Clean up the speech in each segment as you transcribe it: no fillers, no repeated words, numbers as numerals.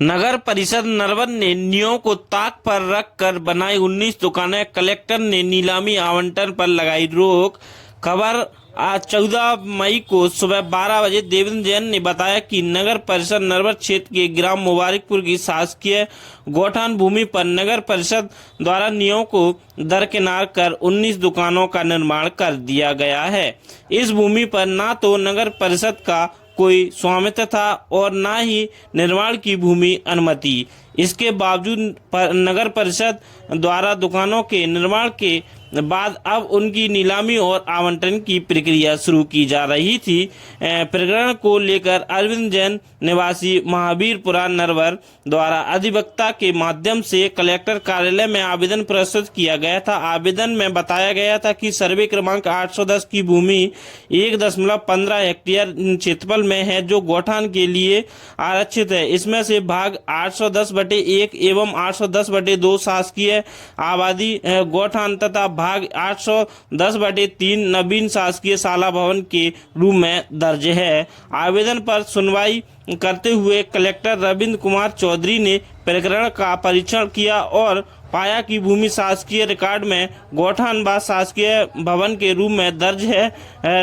नगर परिषद नरवर ने नियमों को ताक पर रखकर बनाई 19 दुकानें, कलेक्टर ने नीलामी आवंटन पर लगाई रोक। खबर आज 14 मई को सुबह 12 बजे देवेंद्र जैन ने बताया कि नगर परिषद नरवर क्षेत्र के ग्राम मुबारकपुर की शासकीय गौठान भूमि पर नगर परिषद द्वारा नियमों को दरकिनार कर 19 दुकानों का निर्माण कर दिया गया है। इस भूमि पर ना तो नगर परिषद का कोई स्वामित्व था और न ही निर्माण की भूमि अनुमति। इसके बावजूद नगर परिषद द्वारा दुकानों के निर्माण के बाद अब उनकी नीलामी और आवंटन की प्रक्रिया शुरू की जा रही थी। प्रकरण को लेकर अरविंद जैन निवासी महावीरपुरा नरवर द्वारा अधिवक्ता के माध्यम से कलेक्टर कार्यालय में आवेदन प्रस्तुत किया गया था। आवेदन में बताया गया था कि सर्वे क्रमांक 810 की भूमि 1.15 हेक्टेयर क्षेत्रफल में है जो गौठान के लिए आरक्षित है। इसमें से भाग 810/1 एवं 810/2 शासकीय आबादी गौठान तथा भाग 810/3 नवीन शासकीय शाला भवन के रूप में दर्ज है। आवेदन पर सुनवाई करते हुए कलेक्टर रविंद्र कुमार चौधरी ने प्रकरण का परीक्षण किया और पाया कि भूमि शासकीय रिकॉर्ड में गौठान व शासकीय भवन के रूप में दर्ज है।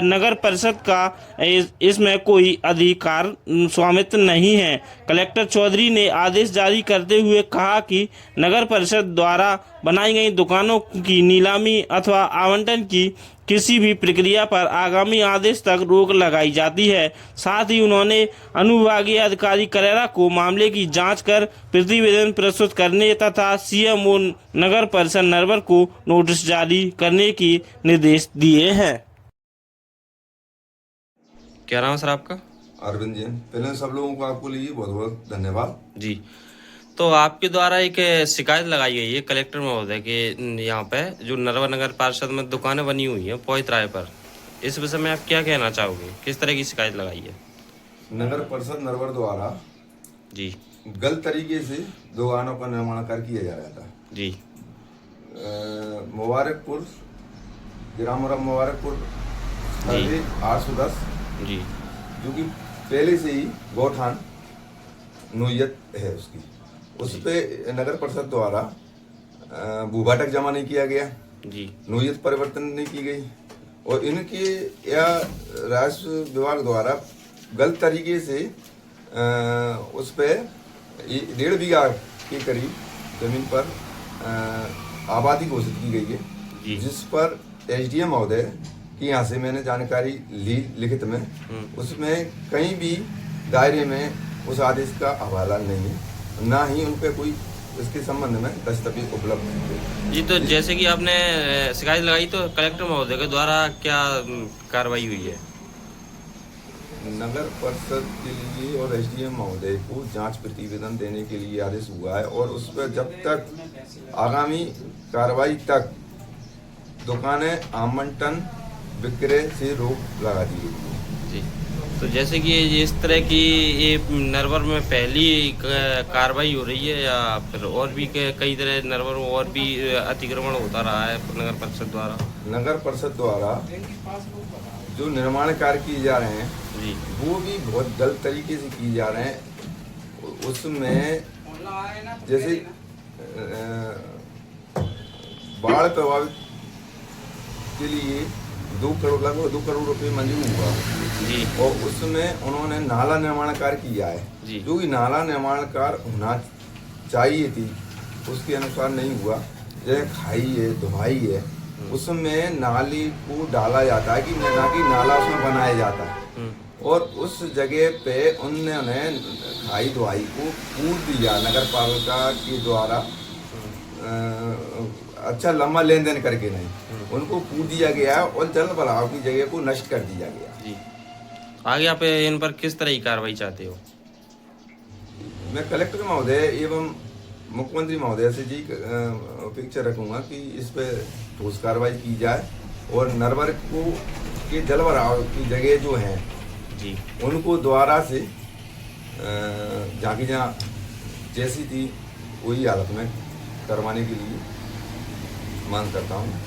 नगर परिषद का इसमें कोई अधिकार स्वामित्व नहीं है। कलेक्टर चौधरी ने आदेश जारी करते हुए कहा कि नगर परिषद द्वारा बनाई गई दुकानों की नीलामी अथवा आवंटन की किसी भी प्रक्रिया पर आगामी आदेश तक रोक लगाई जाती है। साथ ही उन्होंने अनुविभागीय अधिकारी करेरा को मामले की जांच कर प्रतिवेदन प्रस्तुत करने तथा सीएमओ नगर परिषद नरवर को नोटिस जारी करने के निर्देश दिए हैं। क्या नाम है सर आपका? अरविंद जैन। पहले सब लोगों को आपको लिए बहुत बहुत धन्यवाद जी। तो आपके द्वारा एक शिकायत लगाई गई है कलेक्टर महोदय के यहाँ पे जो नरवर नगर परिषद में दुकानें बनी हुई हैं पौधराय पर, इस विषय में आप क्या कहना चाहोगे? किस तरह की शिकायत लगाई है? नगर परिषद नरवर द्वारा जी गलत तरीके से दुकानों का निर्माण कार्य किया जा रहा था। जी मुबारकपुर ग्राम मुबारकपुर 810 जी जो कि पहले से ही गौठान नोयत है उसकी, उस पे नगर परिषद द्वारा भूभाटक जमा नहीं किया गया जी, नोयत परिवर्तन नहीं की गई और इनके या राजस्व विभाग द्वारा गलत तरीके से उस पे 1.5 बीघा के करीब जमीन पर आबादी घोषित की गई है, जिस पर एसडीएम महोदय की यहाँ से मैंने जानकारी ली लिखित में, उसमें कहीं भी दायरे में उस आदेश का हवाला नहीं है, ना ही उन पे कोई इसके संबंध में दस्तावेज उपलब्ध है। जी तो जैसे कि आपने शिकायत लगाई तो कलेक्टर महोदय के द्वारा क्या कार्रवाई हुई है? नगर परिषद के लिए और एसडीएम महोदय को जांच प्रतिवेदन देने के लिए आदेश हुआ है और उस पर जब तक आगामी कार्रवाई तक दुकानें आवंटन विक्रय से रोक लगा दी गई। जी तो जैसे कि इस तरह की ये नरवर में पहली कार्रवाई हो रही है या फिर और भी कई तरह नरवर में और भी अतिक्रमण होता रहा है नगर परिषद द्वारा? नगर परिषद द्वारा जो निर्माण कार्य किए जा रहे हैं जी वो भी बहुत गलत तरीके से किए जा रहे हैं। उसमें जैसे बाढ़ प्रभावित के लिए 2 करोड़ लगभग 2 करोड़ रुपए मंजूर हुआ जी और उसमें उन्होंने नाला निर्माण कार्य किया है जी, जो कि नाला निर्माण कार्य होना चाहिए थी उसके अनुसार नहीं हुआ। जैसे खाई है धुआई है उसमें नाली को डाला जाता है कि ना कि नाला उसमें बनाया जाता है और उस जगह पे उन्होंने खाई धुआई को पूर दिया नगर पालिका के द्वारा अच्छा लंबा लेन देन करके नहीं उनको पूर दिया गया और जल भराव की जगह को नष्ट कर दिया गया। जी आगे आप इन पर किस तरह की कार्रवाई चाहते हो? मैं कलेक्टर महोदय एवं मुख्यमंत्री महोदय से जी अपेक्षा रखूंगा कि इस पर ठोस कार्रवाई की जाए और नरवर को के जल भराव की जगह जो हैं जी उनको द्वारा से जहाँ की जहाँ जैसी थी वही हालत में करवाने के लिए मांग करता हूँ।